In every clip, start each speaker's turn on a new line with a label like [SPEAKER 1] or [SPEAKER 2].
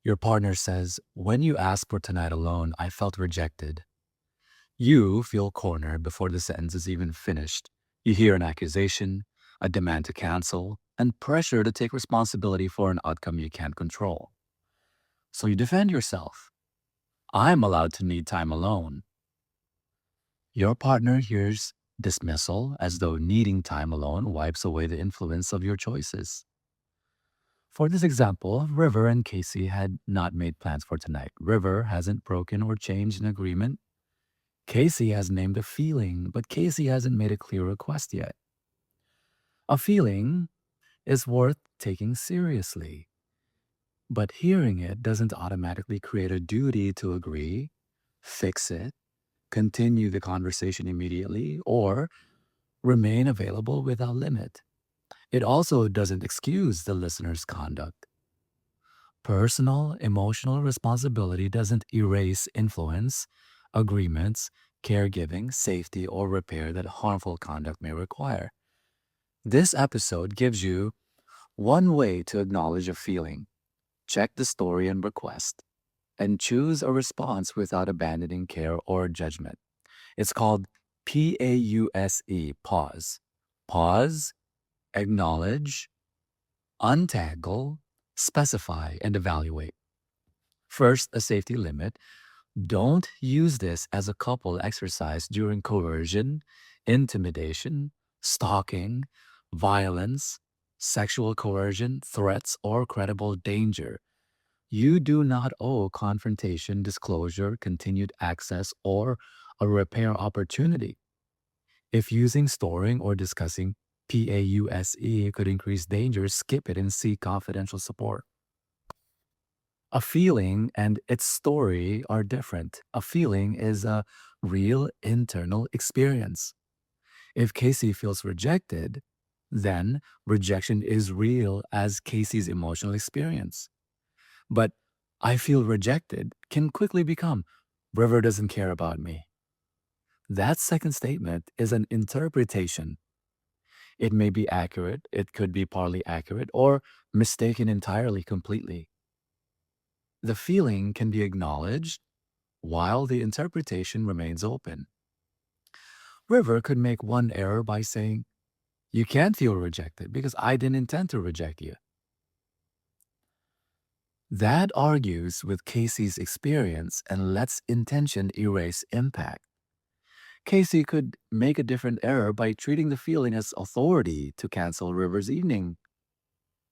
[SPEAKER 1] Your partner says, "When you asked for tonight alone, I felt rejected." You feel cornered before the sentence is even finished. You hear an accusation, a demand to cancel, and pressure to take responsibility for an outcome you can't control. So you defend yourself. "I'm allowed to need time alone." Your partner hears dismissal as though needing time alone wipes away the influence of your choices. For this example, River and Casey had not made plans for tonight. River hasn't broken or changed an agreement. Casey has named a feeling, but Casey hasn't made a clear request yet. A feeling is worth taking seriously, but hearing it doesn't automatically create a duty to agree, fix it, continue the conversation immediately, or remain available without limit. It also doesn't excuse the listener's conduct. Personal emotional responsibility doesn't erase influence, agreements, caregiving, safety, or repair that harmful conduct may require. This episode gives you one way to acknowledge a feeling, check the story and request, and choose a response without abandoning care or judgment. It's called PAUSE, pause. Pause, acknowledge, untangle, specify, and evaluate. First, a safety limit. Don't use this as a couple exercise during coercion, intimidation, stalking, violence, sexual coercion, threats, or credible danger. You do not owe confrontation, disclosure, continued access, or a repair opportunity. If using, storing, or discussing PAUSE could increase danger, skip it and seek confidential support. A feeling and its story are different. A feeling is a real internal experience. If Casey feels rejected, then rejection is real as Casey's emotional experience. But "I feel rejected" can quickly become "River doesn't care about me." That second statement is an interpretation. It may be accurate, it could be partly accurate, or mistaken entirely, completely. The feeling can be acknowledged while the interpretation remains open. River could make one error by saying, "You can't feel rejected because I didn't intend to reject you." That argues with Casey's experience and lets intention erase impact. Casey could make a different error by treating the feeling as authority to cancel River's evening.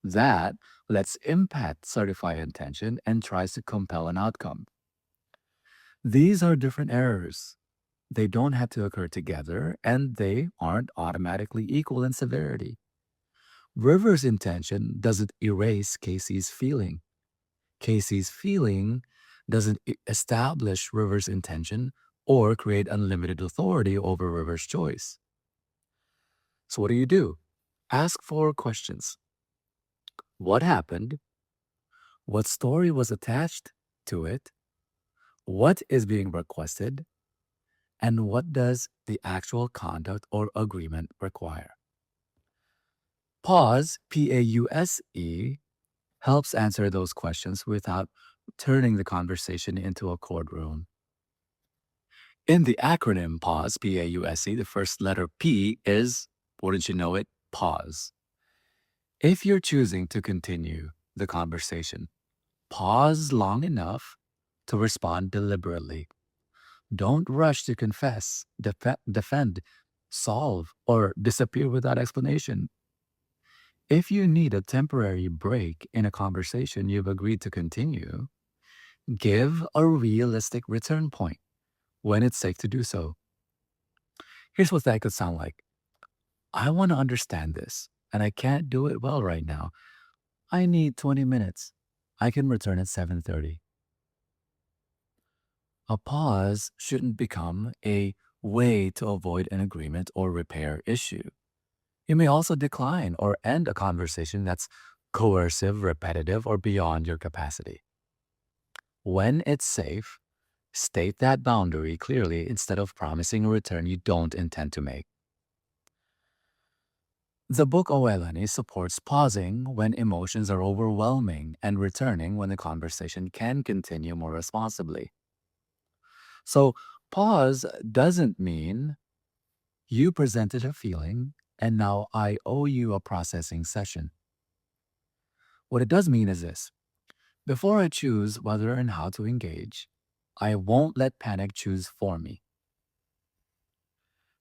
[SPEAKER 1] That lets impact certify intention and tries to compel an outcome. These are different errors. They don't have to occur together, and they aren't automatically equal in severity. River's intention doesn't erase Casey's feeling. Casey's feeling doesn't establish River's intention or create unlimited authority over River's choice. So, what do? Ask 4 questions. What happened? What story was attached to it? What is being requested? And what does the actual conduct or agreement require? Pause, PAUSE, helps answer those questions without turning the conversation into a courtroom. In the acronym PAUSE, PAUSE, the first letter P is, wouldn't you know it, pause. If you're choosing to continue the conversation, pause long enough to respond deliberately. Don't rush to confess, defend, solve, or disappear without explanation. If you need a temporary break in a conversation you've agreed to continue, give a realistic return point when it's safe to do so. Here's what that could sound like. "I want to understand this, and I can't do it well right now. I need 20 minutes. I can return at 7:30. A pause shouldn't become a way to avoid an agreement or repair issue. You may also decline or end a conversation that's coercive, repetitive, or beyond your capacity. When it's safe, state that boundary clearly instead of promising a return you don't intend to make. The book Oelani supports pausing when emotions are overwhelming and returning when the conversation can continue more responsibly. So, pause doesn't mean you presented a feeling and now I owe you a processing session. What it does mean is this: before I choose whether and how to engage, I won't let panic choose for me.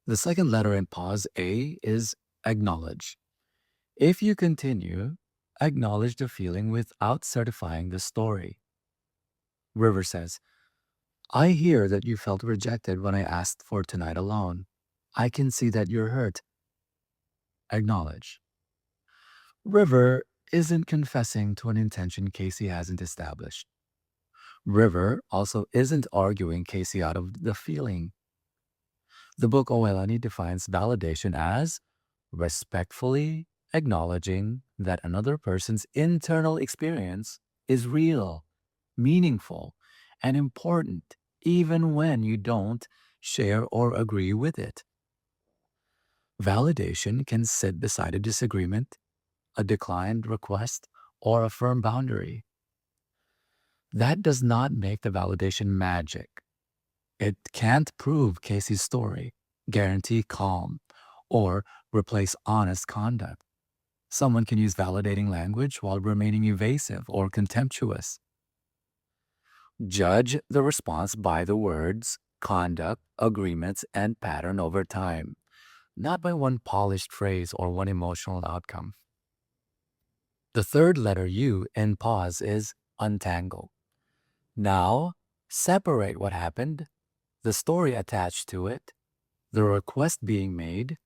[SPEAKER 1] The second letter in pause, A, is acknowledge. If you continue, acknowledge the feeling without certifying the story. River says, I hear that you felt rejected when I asked for tonight alone. I can see that you're hurt. Acknowledge. River isn't confessing to an intention Casey hasn't established. River also isn't arguing Casey out of the feeling. The book Oelani defines validation as respectfully acknowledging that another person's internal experience is real, meaningful, and important, even when you don't share or agree with it. Validation can sit beside a disagreement, a declined request, or a firm boundary. That does not make the validation magic. It can't prove Casey's story, guarantee calm, or replace honest conduct. Someone can use validating language while remaining evasive or contemptuous. Judge the response by the words, conduct, agreements, and pattern over time, not by one polished phrase or one emotional outcome. The third letter U in pause is untangle. Now, separate what happened, the story attached to it, the request being made,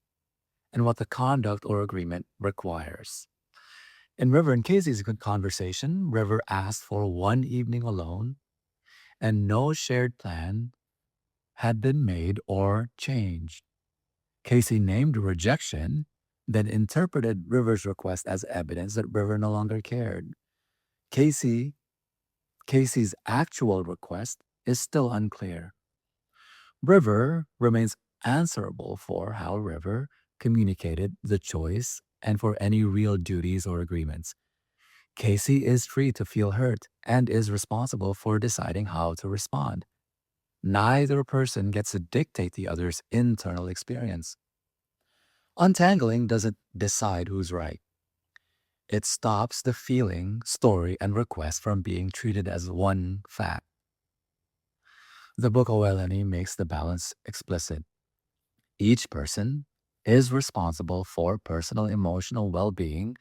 [SPEAKER 1] and what the conduct or agreement requires. In River and Casey's good conversation, River asked for one evening alone, and no shared plan had been made or changed. Casey named rejection, then interpreted River's request as evidence that River no longer cared. Casey, Casey's actual request is still unclear. River remains answerable for how River communicated the choice and for any real duties or agreements. Casey is free to feel hurt and is responsible for deciding how to respond. Neither person gets to dictate the other's internal experience. Untangling doesn't decide who's right. It stops the feeling, story, and request from being treated as one fact. The book Oelani makes the balance explicit. Each person is responsible for personal emotional well-being,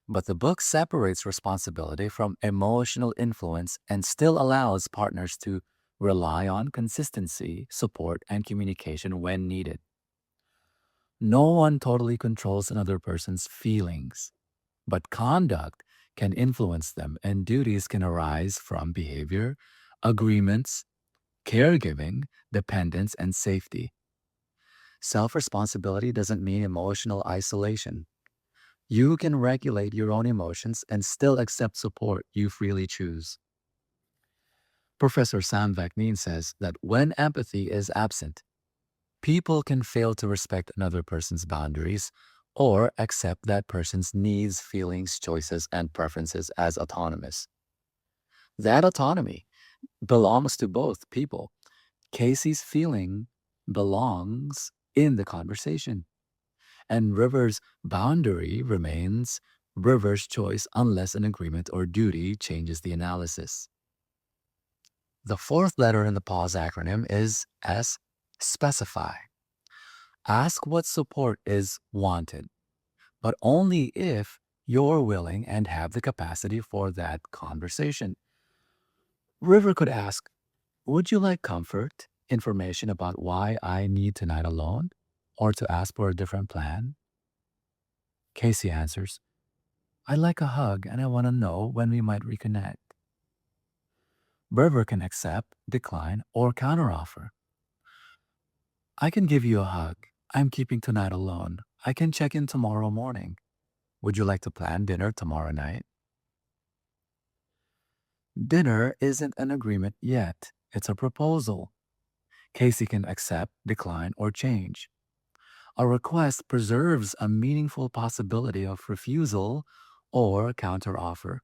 [SPEAKER 1] but the book separates responsibility from emotional influence and still allows partners to rely on consistency, support, and communication when needed. No one totally controls another person's feelings, but conduct can influence them, and duties can arise from behavior, agreements, caregiving, dependence, and safety. Self responsibility doesn't mean emotional isolation. You can regulate your own emotions and still accept support you freely choose. Professor Sam Vaknin says that when empathy is absent, people can fail to respect another person's boundaries or accept that person's needs, feelings, choices, and preferences as autonomous. That autonomy belongs to both people. Casey's feeling belongs in the conversation, and River's boundary remains River's choice unless an agreement or duty changes the analysis. The fourth letter in the pause acronym is S, specify. Ask what support is wanted, but only if you're willing and have the capacity for that conversation. River could ask, would you like comfort, information about why I need tonight alone, or to ask for a different plan? Casey answers, I'd like a hug and I want to know when we might reconnect. River can accept, decline, or counteroffer. I can give you a hug. I'm keeping tonight alone. I can check in tomorrow morning. Would you like to plan dinner tomorrow night? Dinner isn't an agreement yet. It's a proposal. Casey can accept, decline, or change. A request preserves a meaningful possibility of refusal or counteroffer.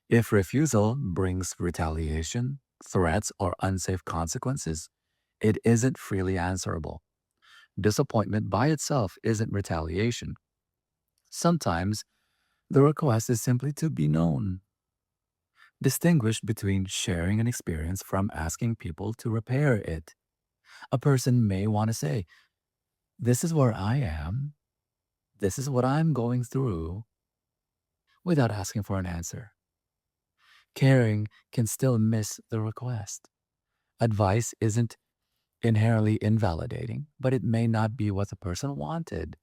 [SPEAKER 1] If refusal brings retaliation, threats, or unsafe consequences, it isn't freely answerable. Disappointment by itself isn't retaliation. Sometimes the request is simply to be known. Distinguish between sharing an experience from asking people to repair it. A person may want to say, "This is where I am, this is what I'm going through," without asking for an answer. Caring can still miss the request. Advice isn't inherently invalidating, but it may not be what the person wanted.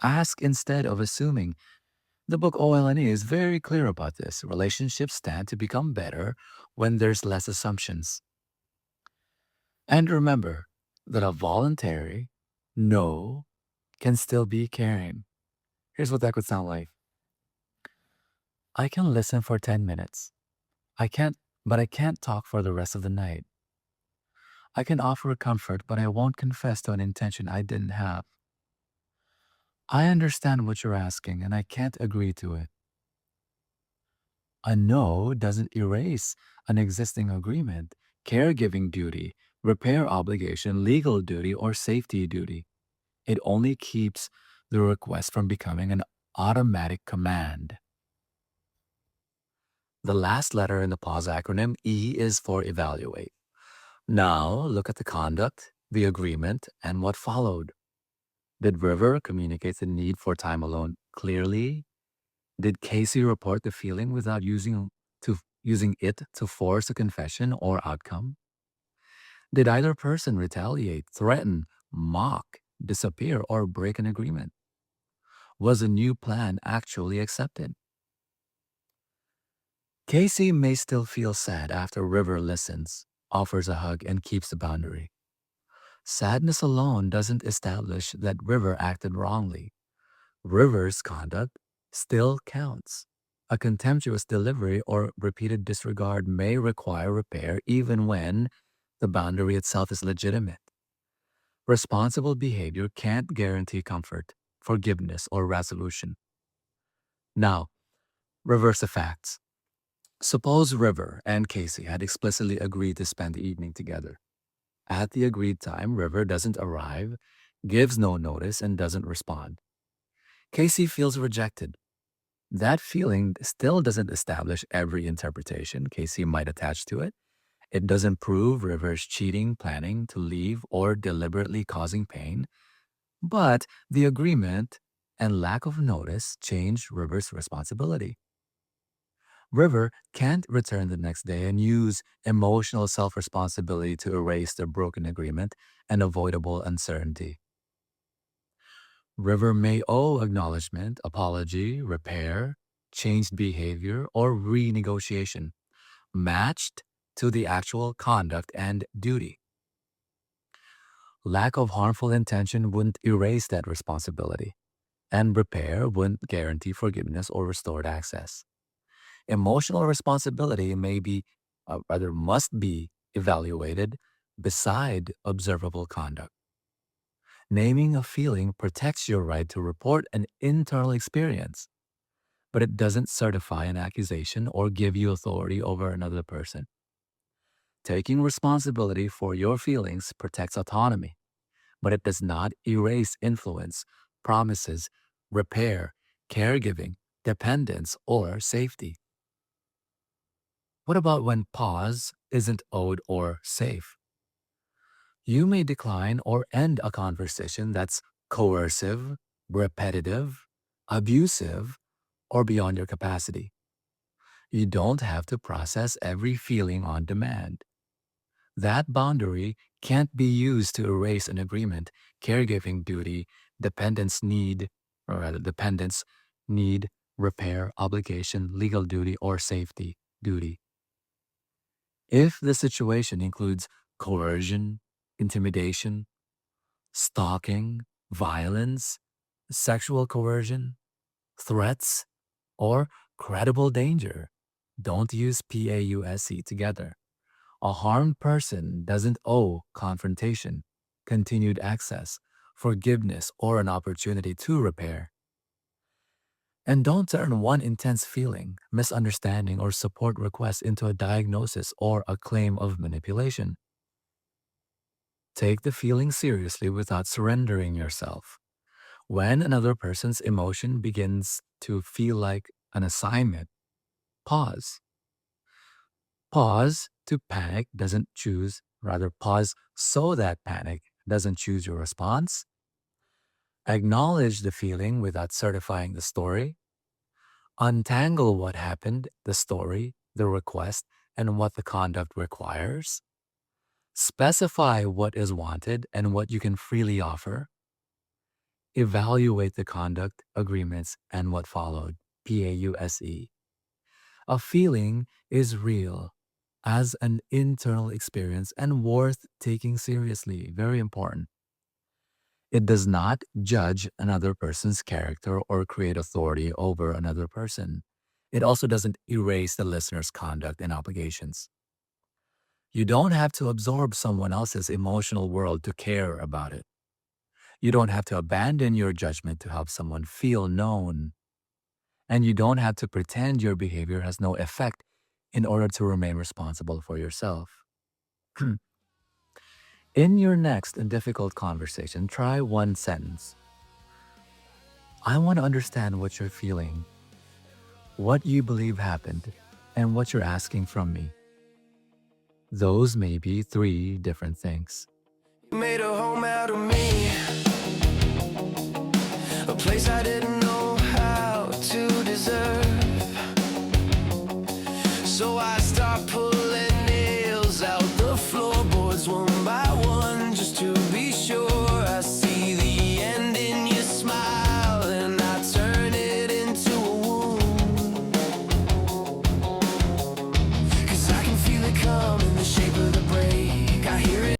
[SPEAKER 1] Ask instead of assuming. The book OLNE is very clear about this. Relationships stand to become better when there's less assumptions. And remember that a voluntary no can still be caring. Here's what that could sound like. I can listen for 10 minutes. But I can't talk for the rest of the night. I can offer comfort, but I won't confess to an intention I didn't have. I understand what you're asking, and I can't agree to it. A no doesn't erase an existing agreement, caregiving duty, repair obligation, legal duty, or safety duty. It only keeps the request from becoming an automatic command. The last letter in the PAUSE acronym, E, is for evaluate. Now look at the conduct, the agreement, and what followed. Did River communicate the need for time alone clearly? Did Casey report the feeling without using it to force a confession or outcome? Did either person retaliate, threaten, mock, disappear, or break an agreement? Was a new plan actually accepted? Casey may still feel sad after River listens, offers a hug, and keeps the boundary. Sadness alone doesn't establish that River acted wrongly. River's conduct still counts. A contemptuous delivery or repeated disregard may require repair even when the boundary itself is legitimate. Responsible behavior can't guarantee comfort, forgiveness, or resolution. Now, reverse the facts. Suppose River and Casey had explicitly agreed to spend the evening together. At the agreed time, River doesn't arrive, gives no notice, and doesn't respond. Casey feels rejected. That feeling still doesn't establish every interpretation Casey might attach to it. It doesn't prove River's cheating, planning to leave, or deliberately causing pain. But the agreement and lack of notice change River's responsibility. River can't return the next day and use emotional self responsibility to erase the broken agreement and avoidable uncertainty. River may owe acknowledgement, apology, repair, changed behavior, or renegotiation, matched to the actual conduct and duty. Lack of harmful intention wouldn't erase that responsibility, and repair wouldn't guarantee forgiveness or restored access. Emotional responsibility must be evaluated beside observable conduct. Naming a feeling protects your right to report an internal experience, but it doesn't certify an accusation or give you authority over another person. Taking responsibility for your feelings protects autonomy, but it does not erase influence, promises, repair, caregiving, dependence, or safety. What about when pause isn't owed or safe? You may decline or end a conversation that's coercive, repetitive, abusive, or beyond your capacity. You don't have to process every feeling on demand. That boundary can't be used to erase an agreement, caregiving duty, dependence need, or rather dependence need, repair, obligation, legal duty, or safety duty. If the situation includes coercion, intimidation, stalking, violence, sexual coercion, threats, or credible danger, don't use PAUSE together. A harmed person doesn't owe confrontation, continued access, forgiveness, or an opportunity to repair. And don't turn one intense feeling, misunderstanding, or support request into a diagnosis or a claim of manipulation. Take the feeling seriously without surrendering yourself. When another person's emotion begins to feel like an assignment, pause. Pause to panic doesn't choose, rather, pause so that panic doesn't choose your response. Acknowledge the feeling without certifying the story. Untangle what happened, the story, the request, and what the conduct requires. Specify what is wanted and what you can freely offer. Evaluate the conduct, agreements, and what followed. PAUSE. A feeling is real as an internal experience and worth taking seriously. Very important. It does not judge another person's character or create authority over another person. It also doesn't erase the listener's conduct and obligations. You don't have to absorb someone else's emotional world to care about it. You don't have to abandon your judgment to help someone feel known. And you don't have to pretend your behavior has no effect in order to remain responsible for yourself. In your next and difficult conversation, try one sentence. I want to understand what you're feeling, what you believe happened, and what you're asking from me. Those may be three different things.
[SPEAKER 2] You made a home out of me, a place I didn't know how to deserve. So I stopped pulling